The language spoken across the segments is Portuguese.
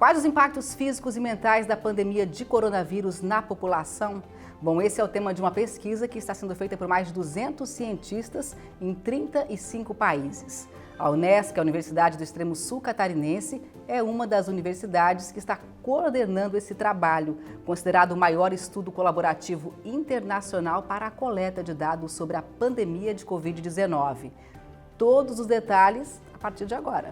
Quais os impactos físicos e mentais da pandemia de coronavírus na população? Bom, esse é o tema de uma pesquisa que está sendo feita por mais de 200 cientistas em 35 países. A Unesc, a Universidade do Extremo Sul Catarinense, é uma das universidades que está coordenando esse trabalho, considerado o maior estudo colaborativo internacional para a coleta de dados sobre a pandemia de Covid-19. Todos os detalhes a partir de agora.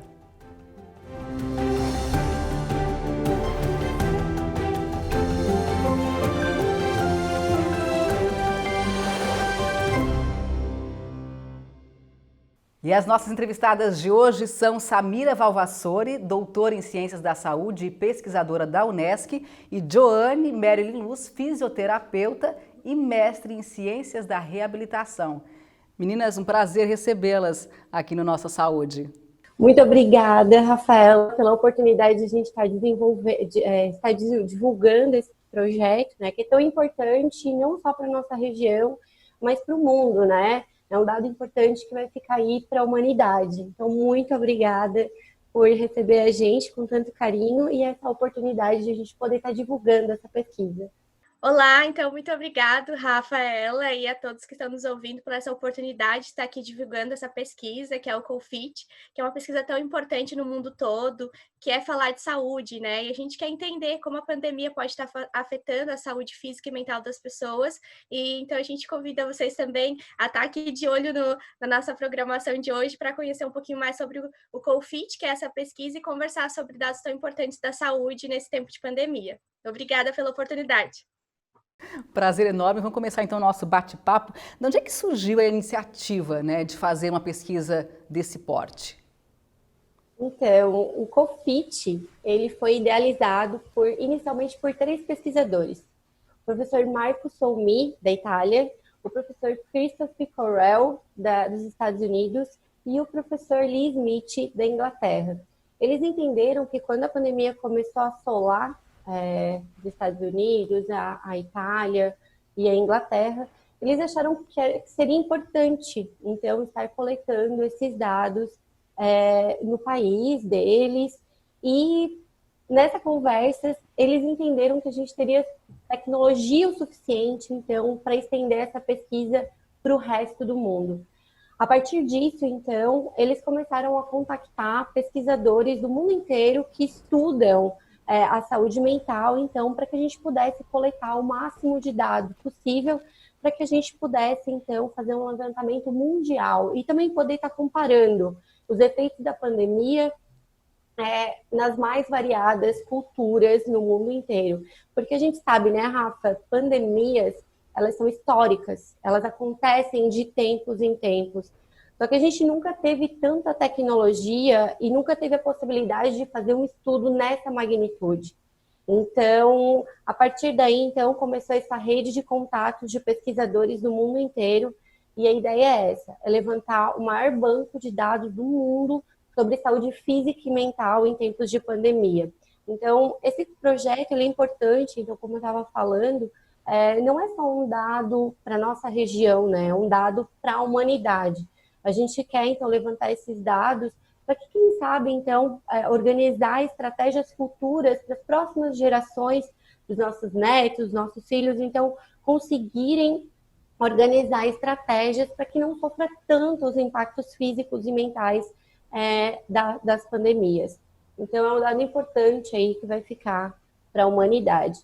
E as nossas entrevistadas de hoje são Samira Valvassori, doutora em Ciências da Saúde e pesquisadora da Unesc, e Joane Marilyn Luz, fisioterapeuta e mestre em Ciências da Reabilitação. Meninas, um prazer recebê-las aqui no Nossa Saúde. Muito obrigada, Rafaela, pela oportunidade de a gente estar divulgando esse projeto, né, que é tão importante não só para a nossa região, mas para o mundo, né? É um dado importante que vai ficar aí para a humanidade. Então, muito obrigada por receber a gente com tanto carinho e essa oportunidade de a gente poder estar divulgando essa pesquisa. Olá, então muito obrigado, Rafaela, e a todos que estão nos ouvindo por essa oportunidade de estar aqui divulgando essa pesquisa, que é o COFIT, que é uma pesquisa tão importante no mundo todo, que é falar de saúde, né? E a gente quer entender como a pandemia pode estar afetando a saúde física e mental das pessoas, e então a gente convida vocês também a estar aqui de olho na nossa programação de hoje para conhecer um pouquinho mais sobre o COFIT, que é essa pesquisa, e conversar sobre dados tão importantes da saúde nesse tempo de pandemia. Obrigada pela oportunidade. Prazer enorme. Vamos começar então o nosso bate-papo. De onde é que surgiu a iniciativa, né, de fazer uma pesquisa desse porte? Então, o COFIT, ele foi idealizado inicialmente por 3 pesquisadores. O professor Marco Solmi, da Itália, o professor Christopher Correll, dos Estados Unidos, e o professor Lee Smith, da Inglaterra. Eles entenderam que quando a pandemia começou a assolar dos Estados Unidos, a Itália e a Inglaterra, eles acharam que seria importante, então, estar coletando esses dados no país deles, e nessa conversa eles entenderam que a gente teria tecnologia o suficiente, então, para estender essa pesquisa para o resto do mundo. A partir disso, então, eles começaram a contactar pesquisadores do mundo inteiro que estudam a saúde mental, então, para que a gente pudesse coletar o máximo de dados possível, para que a gente pudesse, então, fazer um levantamento mundial e também poder estar comparando os efeitos da pandemia nas mais variadas culturas no mundo inteiro. Porque a gente sabe, né, Rafa, pandemias, elas são históricas, elas acontecem de tempos em tempos. Só que a gente nunca teve tanta tecnologia e nunca teve a possibilidade de fazer um estudo nessa magnitude. Então, a partir daí, então, começou essa rede de contatos de pesquisadores do mundo inteiro, e a ideia é essa, é levantar o maior banco de dados do mundo sobre saúde física e mental em tempos de pandemia. Então, esse projeto ele é importante, então, como eu estava falando, não é só um dado para a nossa região, né? É um dado para a humanidade. A gente quer, então, levantar esses dados para que, quem sabe, então, organizar estratégias futuras para as próximas gerações, dos nossos netos, nossos filhos, então, conseguirem organizar estratégias para que não sofra tanto os impactos físicos e mentais das pandemias. Então, é um dado importante aí que vai ficar para a humanidade.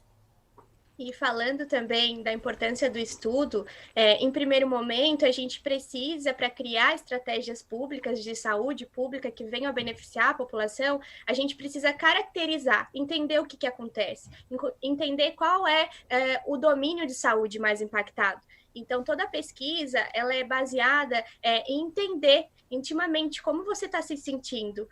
E falando também da importância do estudo, em primeiro momento, a gente precisa, para criar estratégias públicas de saúde pública que venham a beneficiar a população, a gente precisa caracterizar, entender o que acontece, entender qual é o domínio de saúde mais impactado. Então, toda a pesquisa ela é baseada em entender intimamente como você está se sentindo.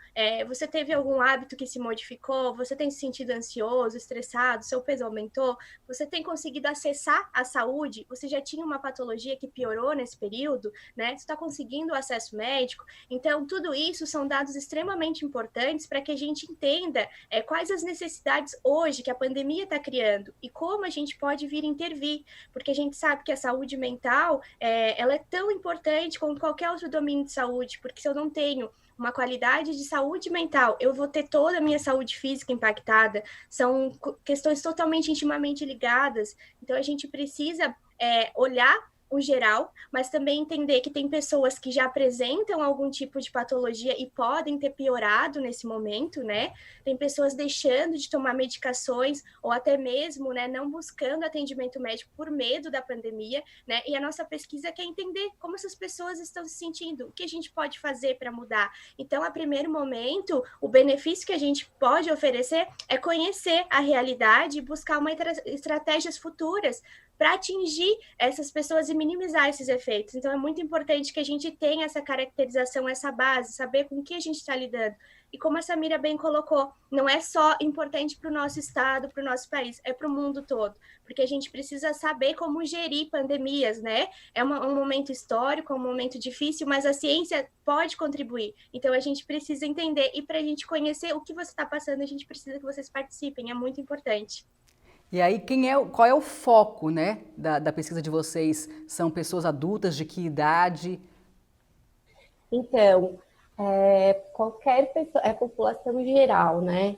Você teve algum hábito que se modificou? Você tem se sentido ansioso, estressado? Seu peso aumentou? Você tem conseguido acessar a saúde? Você já tinha uma patologia que piorou nesse período? Né? Você está conseguindo acesso médico? Então, tudo isso são dados extremamente importantes para que a gente entenda quais as necessidades hoje que a pandemia está criando e como a gente pode vir intervir, porque a gente sabe que a saúde saúde mental, ela é tão importante como qualquer outro domínio de saúde, porque se eu não tenho uma qualidade de saúde mental, eu vou ter toda a minha saúde física impactada, são questões totalmente intimamente ligadas, então a gente precisa olhar o geral, mas também entender que tem pessoas que já apresentam algum tipo de patologia e podem ter piorado nesse momento, né? Tem pessoas deixando de tomar medicações ou até mesmo, né, não buscando atendimento médico por medo da pandemia, né? E a nossa pesquisa quer entender como essas pessoas estão se sentindo, o que a gente pode fazer para mudar. Então, a primeiro momento, o benefício que a gente pode oferecer é conhecer a realidade e buscar estratégias futuras para atingir essas pessoas e minimizar esses efeitos. Então, é muito importante que a gente tenha essa caracterização, essa base, saber com o que a gente está lidando. E como a Samira bem colocou, não é só importante para o nosso estado, para o nosso país, é para o mundo todo, porque a gente precisa saber como gerir pandemias, né? É um momento histórico, é um momento difícil, mas a ciência pode contribuir. Então, a gente precisa entender, e para a gente conhecer o que você está passando, a gente precisa que vocês participem, é muito importante. E aí, qual é o foco, né, da pesquisa de vocês? São pessoas adultas, de que idade? Então, qualquer pessoa, é população geral, né?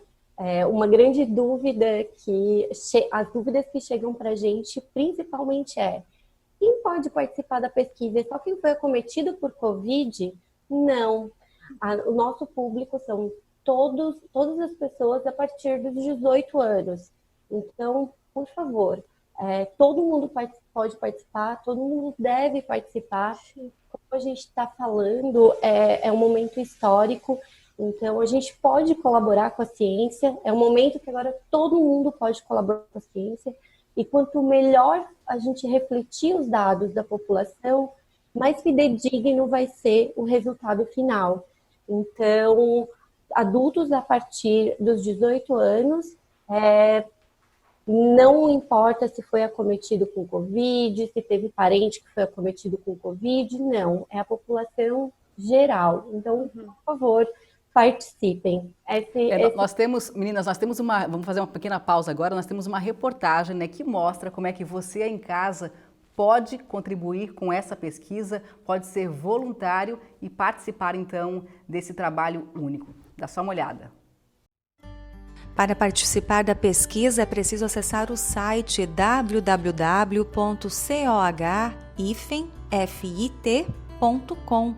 Uma grande dúvida as dúvidas que chegam para a gente, principalmente quem pode participar da pesquisa? Só quem foi acometido por Covid? Não. O nosso público são todas as pessoas a partir dos 18 anos. Então, por favor, todo mundo pode participar, todo mundo deve participar. Sim. Como a gente está falando, é um momento histórico, então a gente pode colaborar com a ciência, é um momento que agora todo mundo pode colaborar com a ciência, e quanto melhor a gente refletir os dados da população, mais fidedigno vai ser o resultado final. Então, adultos a partir dos 18 anos, não importa se foi acometido com Covid, se teve parente que foi acometido com Covid, não. É a população geral. Então, por favor, participem. Nós temos, meninas, vamos fazer uma pequena pausa agora, nós temos uma reportagem, né, que mostra como é que você aí em casa pode contribuir com essa pesquisa, pode ser voluntário e participar, então, desse trabalho único. Dá só uma olhada. Para participar da pesquisa, é preciso acessar o site www.cohifit.com.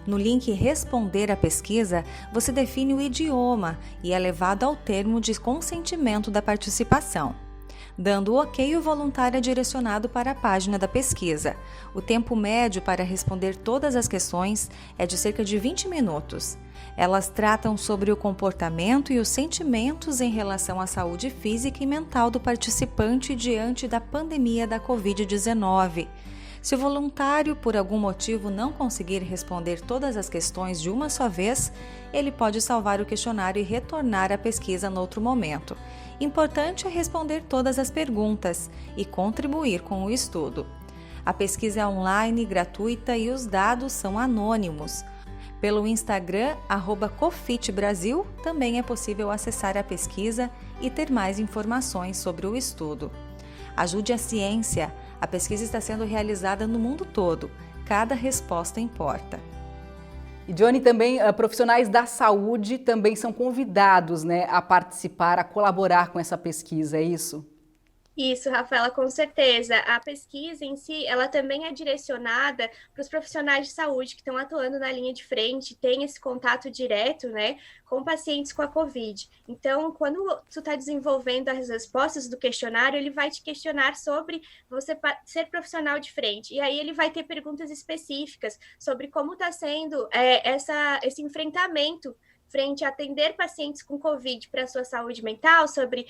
No link Responder à pesquisa, você define o idioma e é levado ao termo de consentimento da participação. Dando o OK, o voluntário é direcionado para a página da pesquisa. O tempo médio para responder todas as questões é de cerca de 20 minutos. Elas tratam sobre o comportamento e os sentimentos em relação à saúde física e mental do participante diante da pandemia da Covid-19. Se o voluntário, por algum motivo, não conseguir responder todas as questões de uma só vez, ele pode salvar o questionário e retornar à pesquisa noutro momento. Importante é responder todas as perguntas e contribuir com o estudo. A pesquisa é online, gratuita e os dados são anônimos. Pelo Instagram, @cofitbrasil, também é possível acessar a pesquisa e ter mais informações sobre o estudo. Ajude a ciência. A pesquisa está sendo realizada no mundo todo. Cada resposta importa. E, Johnny, também profissionais da saúde também são convidados, né, a participar, a colaborar com essa pesquisa, é isso? Isso, Rafaela, com certeza. A pesquisa em si, ela também é direcionada para os profissionais de saúde que estão atuando na linha de frente, tem esse contato direto, né, com pacientes com a Covid. Então, quando tu está desenvolvendo as respostas do questionário, ele vai te questionar sobre você ser profissional de frente. E aí ele vai ter perguntas específicas sobre como está sendo esse enfrentamento frente a atender pacientes com Covid para a sua saúde mental, sobre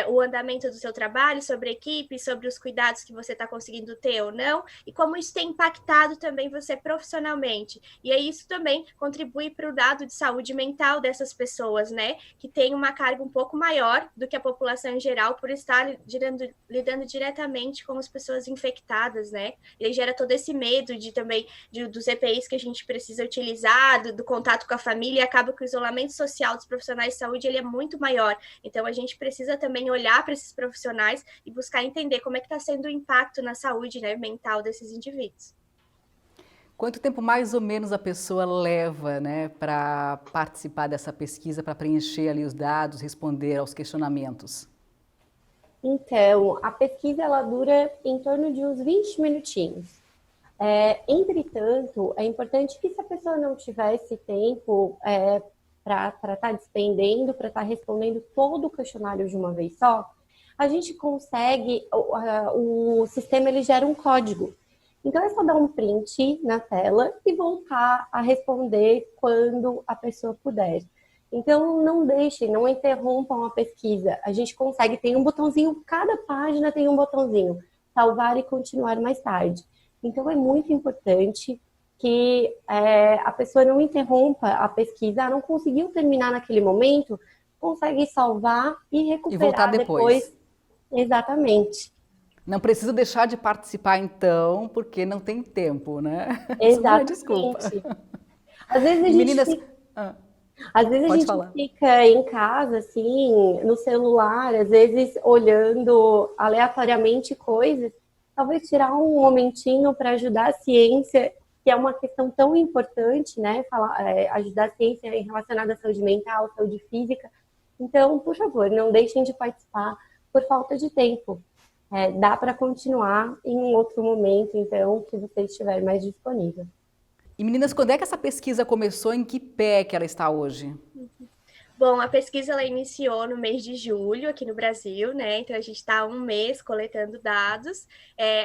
o andamento do seu trabalho, sobre a equipe, sobre os cuidados que você está conseguindo ter ou não, e como isso tem impactado também você profissionalmente. E aí isso também contribui para o dado de saúde mental dessas pessoas, né, que tem uma carga um pouco maior do que a população em geral, por estar lidando diretamente com as pessoas infectadas, né, e aí gera todo esse medo dos EPIs que a gente precisa utilizar, do contato com a família, e acaba que o isolamento isolamento social dos profissionais de saúde ele é muito maior. Então, a gente precisa também olhar para esses profissionais e buscar entender como é que está sendo o impacto na saúde, né, mental desses indivíduos. Quanto tempo mais ou menos a pessoa leva, né, para participar dessa pesquisa, para preencher ali os dados, responder aos questionamentos? Então, a pesquisa ela dura em torno de uns 20 minutinhos. Entretanto, é importante que se a pessoa não tiver esse tempo para estar despendendo, para estar respondendo todo o questionário de uma vez só, a gente consegue, o sistema ele gera um código. Então é só dar um print na tela e voltar a responder quando a pessoa puder. Então não deixem, não interrompam a pesquisa. A gente consegue, tem um botãozinho, cada página tem um botãozinho, salvar e continuar mais tarde. Então é muito importante que a pessoa não interrompa a pesquisa, não conseguiu terminar naquele momento, consegue salvar e recuperar e voltar depois. Exatamente. Não precisa deixar de participar então, porque não tem tempo, né? Exatamente. Desculpa. Às vezes a gente Meninas... Às vezes a gente fica em casa, assim, no celular, às vezes olhando aleatoriamente coisas, talvez tirar um momentinho para ajudar a ciência, que é uma questão tão importante, né? Ajudar a ciência relacionada à saúde mental, saúde física. Então, por favor, não deixem de participar por falta de tempo. Dá para continuar em um outro momento, então, que você estiver mais disponível. E meninas, quando é que essa pesquisa começou? Em que pé que ela está hoje? Bom, a pesquisa ela iniciou no mês de julho aqui no Brasil, né? Então a gente está há um mês coletando dados.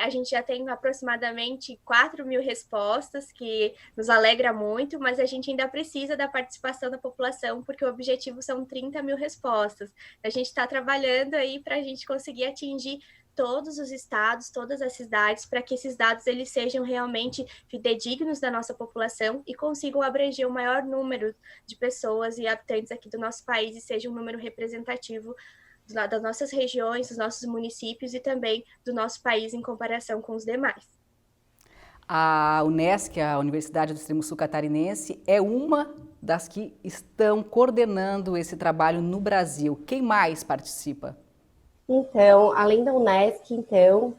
A gente já tem aproximadamente 4.000 respostas, que nos alegra muito, mas a gente ainda precisa da participação da população, porque o objetivo são 30.000 respostas. A gente está trabalhando aí para a gente conseguir atingir todos os estados, todas as cidades, para que esses dados eles sejam realmente fidedignos da nossa população e consigam abranger o maior número de pessoas e habitantes aqui do nosso país e seja um número representativo das nossas regiões, dos nossos municípios e também do nosso país em comparação com os demais. A Unesc, a Universidade do Extremo Sul Catarinense, é uma das que estão coordenando esse trabalho no Brasil. Quem mais participa? Então, além da Unesc,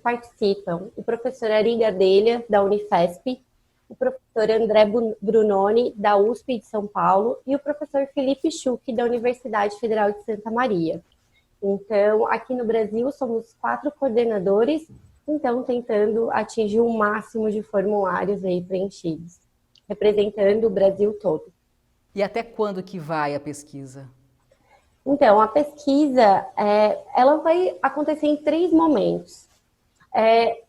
participam o professor Ari Gadelha, da Unifesp, o professor André Brunoni, da USP de São Paulo, e o professor Felipe Schuch, da Universidade Federal de Santa Maria. Então, aqui no Brasil, somos 4 coordenadores, tentando atingir o máximo de formulários aí preenchidos, representando o Brasil todo. E até quando que vai a pesquisa? Então, a pesquisa, ela vai acontecer em 3 momentos.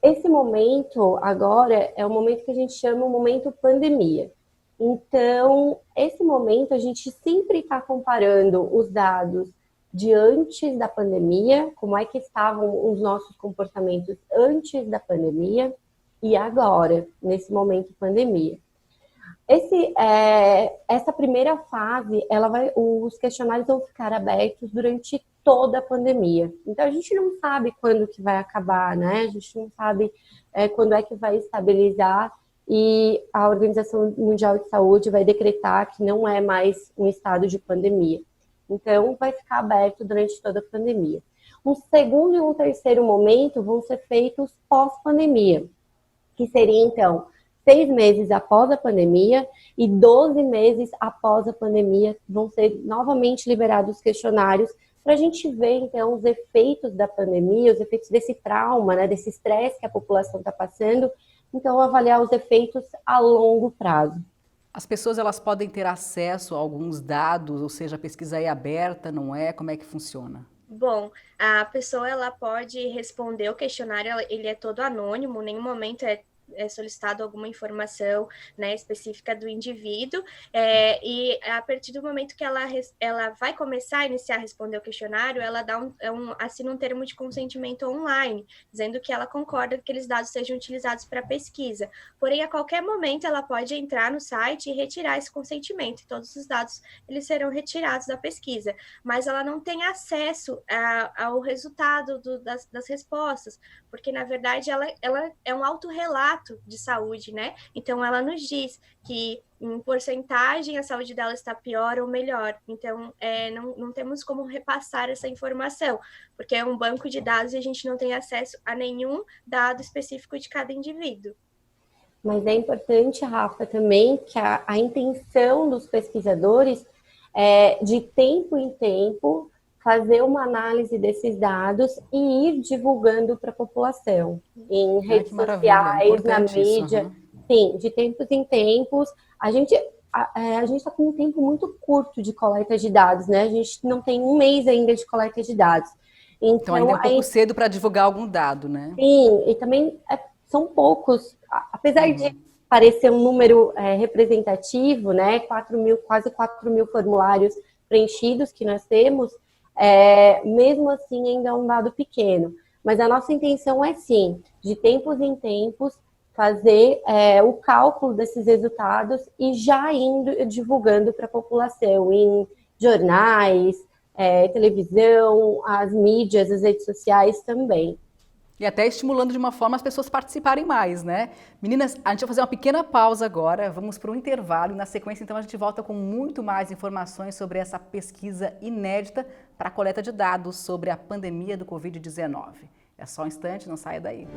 Esse momento, agora, é o momento que a gente chama o momento pandemia. Então, esse momento, a gente sempre está comparando os dados de antes da pandemia, como é que estavam os nossos comportamentos antes da pandemia e agora, nesse momento pandemia. Essa primeira fase, os questionários vão ficar abertos durante toda a pandemia. Então, a gente não sabe quando que vai acabar, né? A gente não sabe quando é que vai estabilizar e a Organização Mundial de Saúde vai decretar que não é mais um estado de pandemia. Então, vai ficar aberto durante toda a pandemia. Um segundo e um terceiro momento vão ser feitos pós-pandemia, que seria, então, 6 meses após a pandemia e 12 meses após a pandemia vão ser novamente liberados os questionários para a gente ver, então, os efeitos da pandemia, os efeitos desse trauma, né, desse estresse que a população está passando, então avaliar os efeitos a longo prazo. As pessoas elas podem ter acesso a alguns dados, ou seja, a pesquisa é aberta, não é? Como é que funciona? Bom, a pessoa ela pode responder o questionário, ele é todo anônimo, em nenhum momento é solicitado alguma informação, né, específica do indivíduo, e a partir do momento que ela vai começar a iniciar a responder o questionário, ela dá assina um termo de consentimento online, dizendo que ela concorda que aqueles dados sejam utilizados para pesquisa. Porém, a qualquer momento, ela pode entrar no site e retirar esse consentimento, e todos os dados eles serão retirados da pesquisa, mas ela não tem acesso ao resultado das respostas, porque, na verdade, ela é um autorrelato relato de saúde, né? Então, ela nos diz que, em porcentagem, a saúde dela está pior ou melhor. Então, não temos como repassar essa informação, porque é um banco de dados e a gente não tem acesso a nenhum dado específico de cada indivíduo. Mas é importante, Rafa, também que a intenção dos pesquisadores é, de tempo em tempo, fazer uma análise desses dados e ir divulgando para a população, em redes sociais, na mídia. Sim, de tempos em tempos. A gente está com um tempo muito curto de coleta de dados, né? A gente não tem um mês ainda de coleta de dados. Então ainda é um pouco cedo para divulgar algum dado, né? Sim, e também são poucos, apesar de parecer um número representativo, né? 4 mil, quase 4 mil formulários preenchidos que nós temos, mesmo assim ainda é um dado pequeno. Mas a nossa intenção é sim, de tempos em tempos, fazer o cálculo desses resultados e já indo divulgando para a população em jornais, televisão, as mídias, as redes sociais também. E até estimulando de uma forma as pessoas participarem mais, né? Meninas, a gente vai fazer uma pequena pausa agora, vamos para um intervalo e na sequência então a gente volta com muito mais informações sobre essa pesquisa inédita para a coleta de dados sobre a pandemia do Covid-19. É só um instante, não saia daí.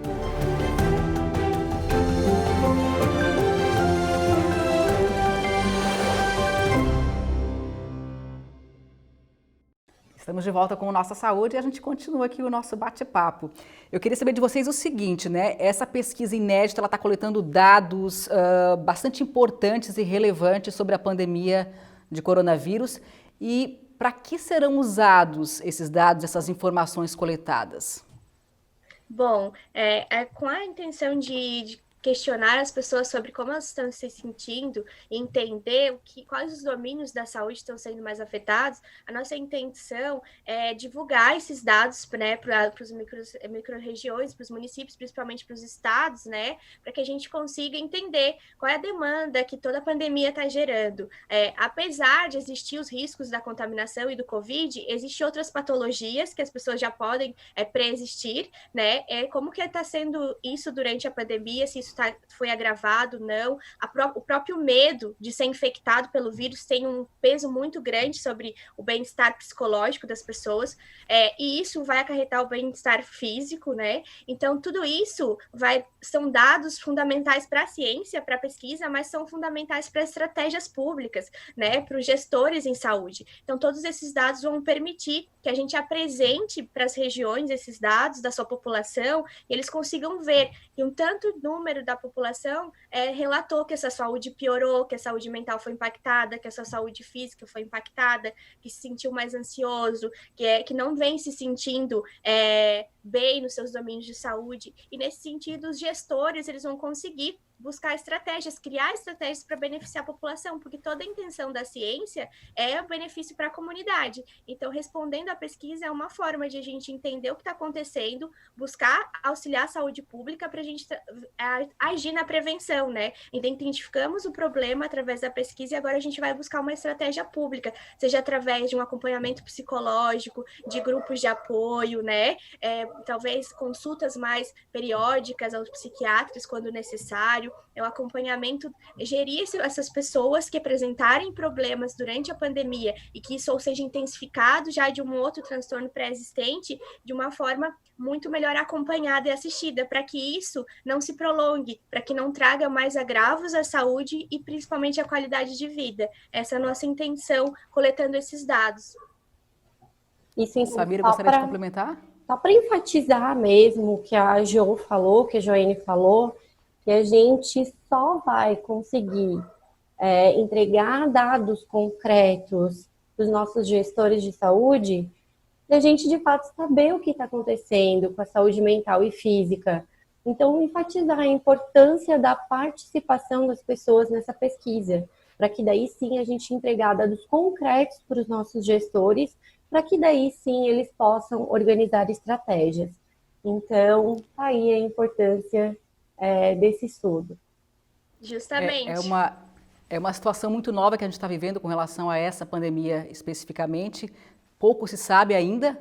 Estamos de volta com o Nossa Saúde e a gente continua aqui o nosso bate-papo. Eu queria saber de vocês o seguinte, né? Essa pesquisa inédita, ela está coletando dados bastante importantes e relevantes sobre a pandemia de coronavírus. E para que serão usados esses dados, essas informações coletadas? Bom, com a intenção de questionar as pessoas sobre como elas estão se sentindo e entender quais os domínios da saúde estão sendo mais afetados, a nossa intenção é divulgar esses dados, né, para as micro-regiões, para os municípios, principalmente para os estados, né, para que a gente consiga entender qual é a demanda que toda a pandemia está gerando. Apesar de existir os riscos da contaminação e do Covid, existem outras patologias que as pessoas já podem preexistir, né, como que está sendo isso durante a pandemia, se isso foi agravado, não. O próprio medo de ser infectado pelo vírus tem um peso muito grande sobre o bem-estar psicológico das pessoas, e isso vai acarretar o bem-estar físico, né? Então, tudo isso são dados fundamentais para a ciência, para a pesquisa, mas são fundamentais para estratégias públicas, né? Para os gestores em saúde. Então, todos esses dados vão permitir que a gente apresente para as regiões esses dados da sua população e eles consigam ver que um tanto número da população relatou que essa saúde piorou, que a saúde mental foi impactada, que a sua saúde física foi impactada, que se sentiu mais ansioso, que não vem se sentindo bem nos seus domínios de saúde. E nesse sentido, os gestores eles vão conseguir buscar estratégias, criar estratégias para beneficiar a população, porque toda a intenção da ciência é o benefício para a comunidade. Então, respondendo à pesquisa é uma forma de a gente entender o que está acontecendo, buscar auxiliar a saúde pública para a gente agir na prevenção, né? Identificamos o problema através da pesquisa e agora a gente vai buscar uma estratégia pública, seja através de um acompanhamento psicológico, de grupos de apoio, né? Talvez consultas mais periódicas aos psiquiatras quando necessário, o acompanhamento, gerir essas pessoas que apresentarem problemas durante a pandemia e que isso seja intensificado já de um outro transtorno pré-existente de uma forma muito melhor acompanhada e assistida, para que isso não se prolongue, para que não traga mais agravos à saúde e principalmente à qualidade de vida. Essa é a nossa intenção coletando esses dados. Isso, então, Samira, gostaria de complementar? Só para enfatizar mesmo o que a Jo falou, que a Joane falou, que a gente só vai conseguir entregar dados concretos para os nossos gestores de saúde se a gente, de fato, saber o que está acontecendo com a saúde mental e física. Então, enfatizar a importância da participação das pessoas nessa pesquisa, para que daí sim a gente entregar dados concretos para os nossos gestores, para que daí sim eles possam organizar estratégias. Então, aí a importância desse estudo. Justamente. É uma situação muito nova que a gente está vivendo com relação a essa pandemia especificamente. Pouco se sabe ainda,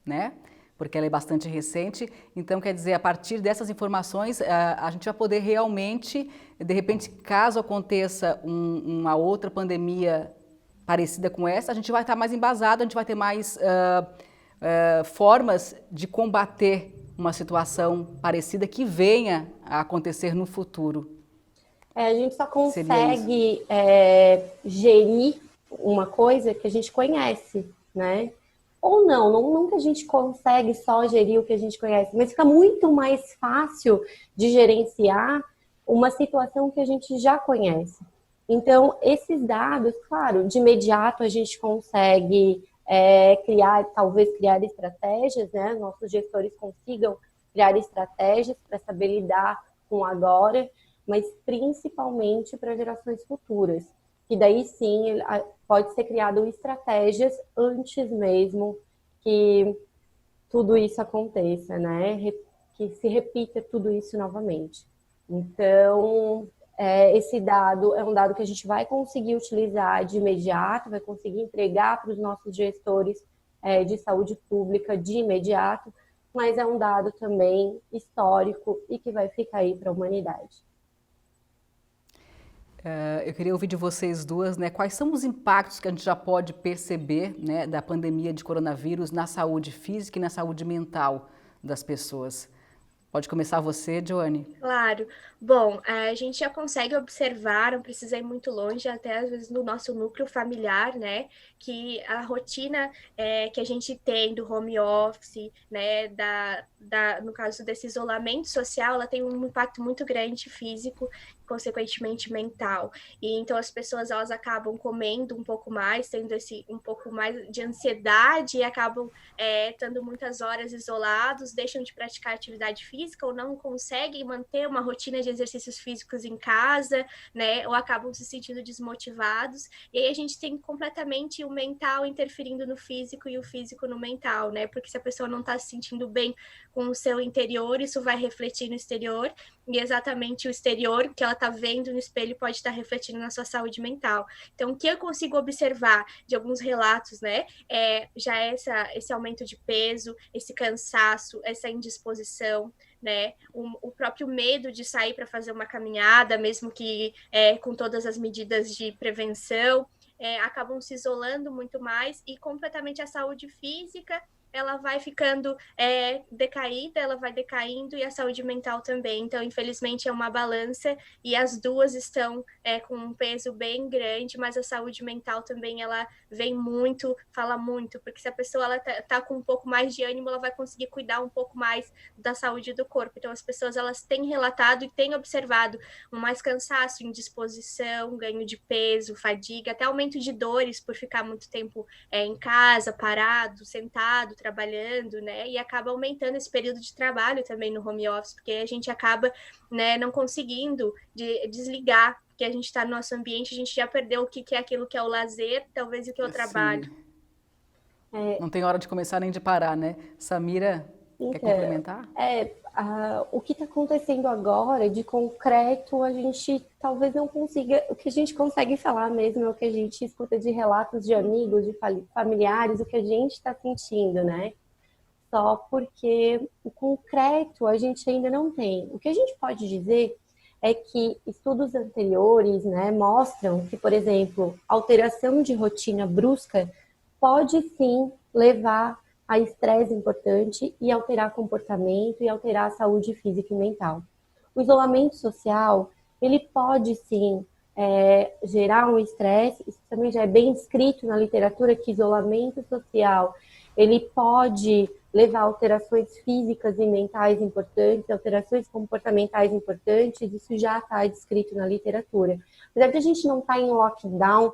né? porque ela é bastante recente. Então, quer dizer, a partir dessas informações, a gente vai poder realmente, de repente, caso aconteça uma outra pandemia parecida com essa, a gente vai estar mais embasado, a gente vai ter mais formas de combater uma situação parecida que venha a acontecer no futuro. A gente só consegue gerir uma coisa que a gente conhece, né? Ou nunca a gente consegue só gerir o que a gente conhece, mas fica muito mais fácil de gerenciar uma situação que a gente já conhece. Então, esses dados, claro, de imediato a gente consegue talvez criar estratégias, né? Nossos gestores consigam criar estratégias para saber lidar com o agora, mas principalmente para gerações futuras. E daí sim pode ser criado estratégias antes mesmo que tudo isso aconteça, né? Que se repita tudo isso novamente. Então, esse dado é um dado que a gente vai conseguir utilizar de imediato, vai conseguir entregar para os nossos gestores de saúde pública de imediato, mas é um dado também histórico e que vai ficar aí para a humanidade. Eu queria ouvir de vocês duas, né, quais são os impactos que a gente já pode perceber, né, da pandemia de coronavírus na saúde física e na saúde mental das pessoas. Pode começar você, Joane. Claro. Bom, a gente já consegue observar, não precisa ir muito longe, até às vezes no nosso núcleo familiar, né, que a rotina que a gente tem do home office, né, no caso desse isolamento social, ela tem um impacto muito grande físico, consequentemente mental. E então as pessoas elas acabam comendo um pouco mais, tendo um pouco mais de ansiedade e acabam estando muitas horas isolados, deixam de praticar atividade física ou não conseguem manter uma rotina de exercícios físicos em casa, né? Ou acabam se sentindo desmotivados. E aí a gente tem completamente o mental interferindo no físico e o físico no mental, né? Porque se a pessoa não está se sentindo bem com o seu interior, isso vai refletir no exterior. E exatamente o exterior que ela está vendo no espelho pode estar refletindo na sua saúde mental. Então, o que eu consigo observar de alguns relatos, né? Já esse aumento de peso, esse cansaço, essa indisposição, né? O próprio medo de sair para fazer uma caminhada, mesmo que com todas as medidas de prevenção, acabam se isolando muito mais e completamente a saúde física ela vai ficando decaída, ela vai decaindo e a saúde mental também. Então, infelizmente, é uma balança e as duas estão com um peso bem grande, mas a saúde mental também, ela vem muito, fala muito, porque se a pessoa ela tá com um pouco mais de ânimo, ela vai conseguir cuidar um pouco mais da saúde do corpo. Então, as pessoas, elas têm relatado e têm observado um mais cansaço, indisposição, ganho de peso, fadiga, até aumento de dores por ficar muito tempo em casa, parado, sentado, trabalhando, né, e acaba aumentando esse período de trabalho também no home office, porque a gente acaba, né, não conseguindo desligar, porque a gente está no nosso ambiente, a gente já perdeu o que é aquilo que é o lazer, talvez o que é o trabalho. Não tem hora de começar nem de parar, né? Samira, quer complementar? O que está acontecendo agora, de concreto, a gente talvez não consiga, o que a gente consegue falar mesmo é o que a gente escuta de relatos de amigos, de familiares, o que a gente está sentindo, né? Só porque o concreto a gente ainda não tem. O que a gente pode dizer é que estudos anteriores, né, mostram que, por exemplo, alteração de rotina brusca pode sim levar a estresse importante e alterar comportamento e alterar a saúde física e mental. O isolamento social, ele pode sim gerar um estresse, isso também já é bem escrito na literatura, que isolamento social, ele pode levar a alterações físicas e mentais importantes, alterações comportamentais importantes, isso já está descrito na literatura. Apesar de a gente não estar em lockdown,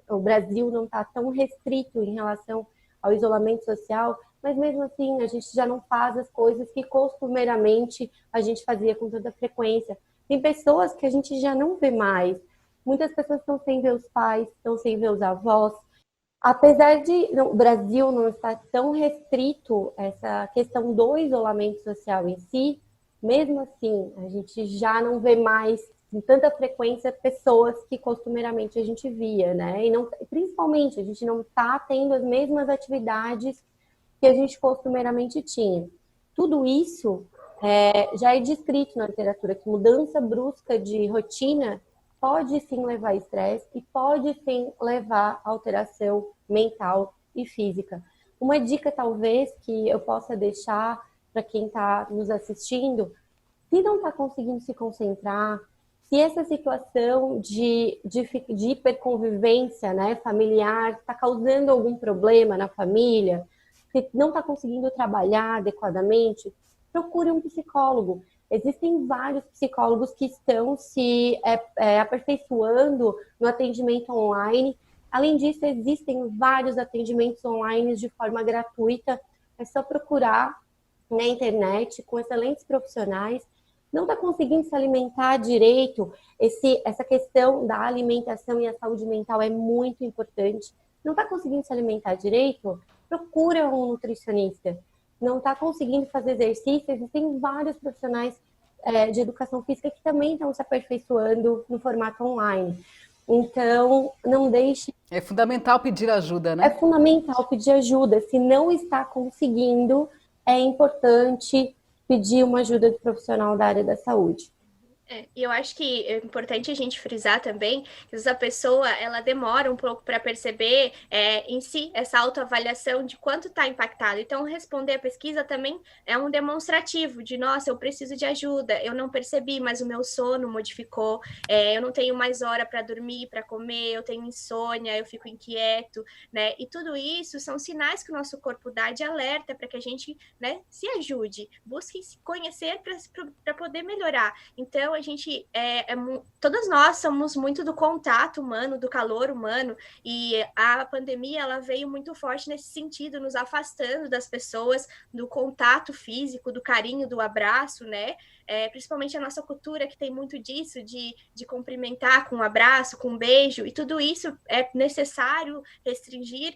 o Brasil não está tão restrito em relação ao isolamento social, mas mesmo assim a gente já não faz as coisas que costumeiramente a gente fazia com tanta frequência. Tem pessoas que a gente já não vê mais. Muitas pessoas estão sem ver os pais, estão sem ver os avós. Apesar de o Brasil não estar tão restrito essa questão do isolamento social em si, mesmo assim a gente já não vê mais com tanta frequência pessoas que costumeiramente a gente via, né? E não, principalmente a gente não está tendo as mesmas atividades que a gente costumeiramente tinha. Tudo isso já é descrito na literatura, que mudança brusca de rotina pode sim levar a estresse e pode sim levar a alteração mental e física. Uma dica, talvez, que eu possa deixar para quem está nos assistindo, se não está conseguindo se concentrar, se essa situação de hiperconvivência, né, familiar está causando algum problema na família, se não está conseguindo trabalhar adequadamente, procure um psicólogo. Existem vários psicólogos que estão se aperfeiçoando no atendimento online. Além disso, existem vários atendimentos online de forma gratuita. É só procurar na internet com excelentes profissionais. Não está conseguindo se alimentar direito, essa questão da alimentação e a saúde mental é muito importante. Não está conseguindo se alimentar direito, procura um nutricionista. Não está conseguindo fazer exercício, existem vários profissionais de educação física que também estão se aperfeiçoando no formato online. Então, não deixe... É fundamental pedir ajuda, né? É fundamental pedir ajuda. Se não está conseguindo, é importante pedir uma ajuda de profissional da área da saúde. E eu acho que é importante a gente frisar também que essa pessoa, ela demora um pouco para perceber em si essa autoavaliação de quanto está impactado. Então, responder a pesquisa também é um demonstrativo de, nossa, eu preciso de ajuda, eu não percebi, mas o meu sono modificou, eu não tenho mais hora para dormir, para comer, eu tenho insônia, eu fico inquieto, né? E tudo isso são sinais que o nosso corpo dá de alerta para que a gente, né, se ajude, busque se conhecer para poder melhorar. Então, a gente, todas nós somos muito do contato humano, do calor humano, e a pandemia, ela veio muito forte nesse sentido, nos afastando das pessoas, do contato físico, do carinho, do abraço, né? Principalmente a nossa cultura, que tem muito disso, de cumprimentar com um abraço, com um beijo, e tudo isso é necessário restringir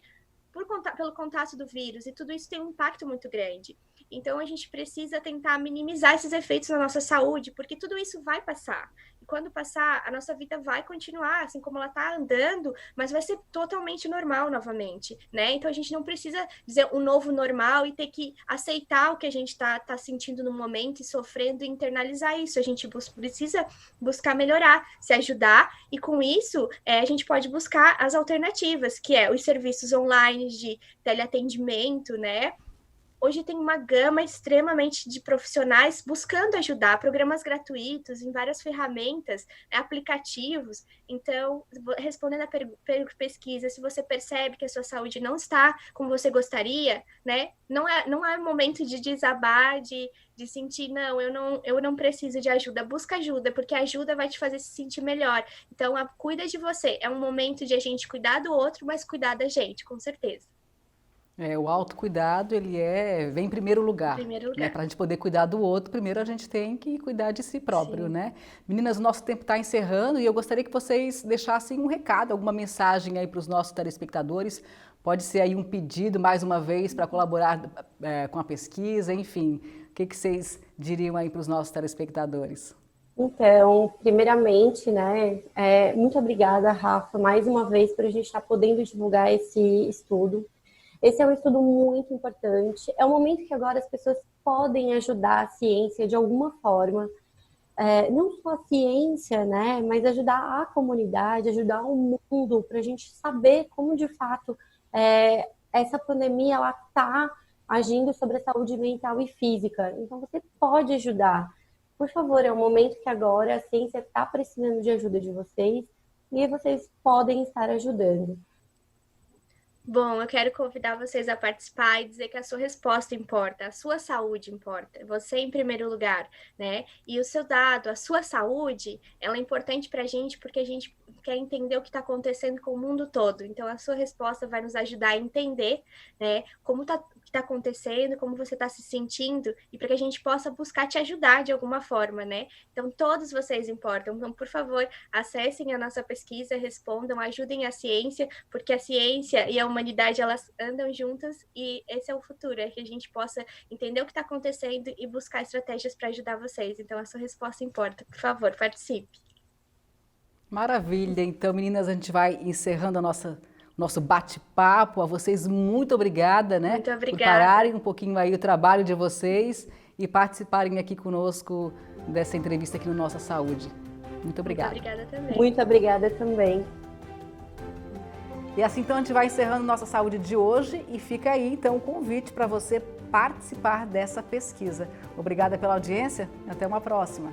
pelo contato do vírus, e tudo isso tem um impacto muito grande. Então, a gente precisa tentar minimizar esses efeitos na nossa saúde, porque tudo isso vai passar. E quando passar, a nossa vida vai continuar, assim como ela está andando, mas vai ser totalmente normal novamente, né? Então, a gente não precisa dizer um novo normal e ter que aceitar o que a gente está sentindo no momento e sofrendo e internalizar isso. A gente precisa buscar melhorar, se ajudar, e com isso, a gente pode buscar as alternativas, que é os serviços online de teleatendimento, né? Hoje tem uma gama extremamente de profissionais buscando ajudar, programas gratuitos em várias ferramentas, aplicativos. Então, respondendo a pesquisa, se você percebe que a sua saúde não está como você gostaria, né? Não é momento de desabar, de sentir, não, eu não preciso de ajuda. Busca ajuda, porque a ajuda vai te fazer se sentir melhor. Então, cuida de você. É um momento de a gente cuidar do outro, mas cuidar da gente, com certeza. O autocuidado, ele vem em primeiro lugar. Né? Para a gente poder cuidar do outro, primeiro a gente tem que cuidar de si próprio, Sim. né? Meninas, o nosso tempo está encerrando e eu gostaria que vocês deixassem um recado, alguma mensagem aí para os nossos telespectadores. Pode ser aí um pedido, mais uma vez, para colaborar com a pesquisa, enfim. O que vocês diriam aí para os nossos telespectadores? Então, primeiramente, né, muito obrigada, Rafa, mais uma vez, por a gente estar podendo divulgar esse estudo. Esse é um estudo muito importante. É um momento que agora as pessoas podem ajudar a ciência de alguma forma. Não só a ciência, né, mas ajudar a comunidade, ajudar o mundo, para a gente saber como, de fato, essa pandemia está agindo sobre a saúde mental e física. Então, você pode ajudar. Por favor, é um momento que agora a ciência está precisando de ajuda de vocês e vocês podem estar ajudando. Bom, eu quero convidar vocês a participar e dizer que a sua resposta importa, a sua saúde importa, você em primeiro lugar, né? E o seu dado, a sua saúde, ela é importante para a gente porque a gente quer entender o que está acontecendo com o mundo todo. Então, a sua resposta vai nos ajudar a entender, né, como o que está acontecendo, como você está se sentindo, e para que a gente possa buscar te ajudar de alguma forma, né? Então, todos vocês importam. Então, por favor, acessem a nossa pesquisa, respondam, ajudem a ciência, porque a ciência e a humanidade, elas andam juntas e esse é o futuro, é que a gente possa entender o que está acontecendo e buscar estratégias para ajudar vocês. Então, a sua resposta importa. Por favor, participe. Maravilha. Então, meninas, a gente vai encerrando o nosso bate-papo. A vocês, muito obrigada, né? Muito obrigada. Por pararem um pouquinho aí o trabalho de vocês e participarem aqui conosco dessa entrevista aqui no Nossa Saúde. Muito obrigada. Muito obrigada também. Muito obrigada também. E assim, então, a gente vai encerrando Nossa Saúde de hoje e fica aí, então, o convite para você participar dessa pesquisa. Obrigada pela audiência e até uma próxima.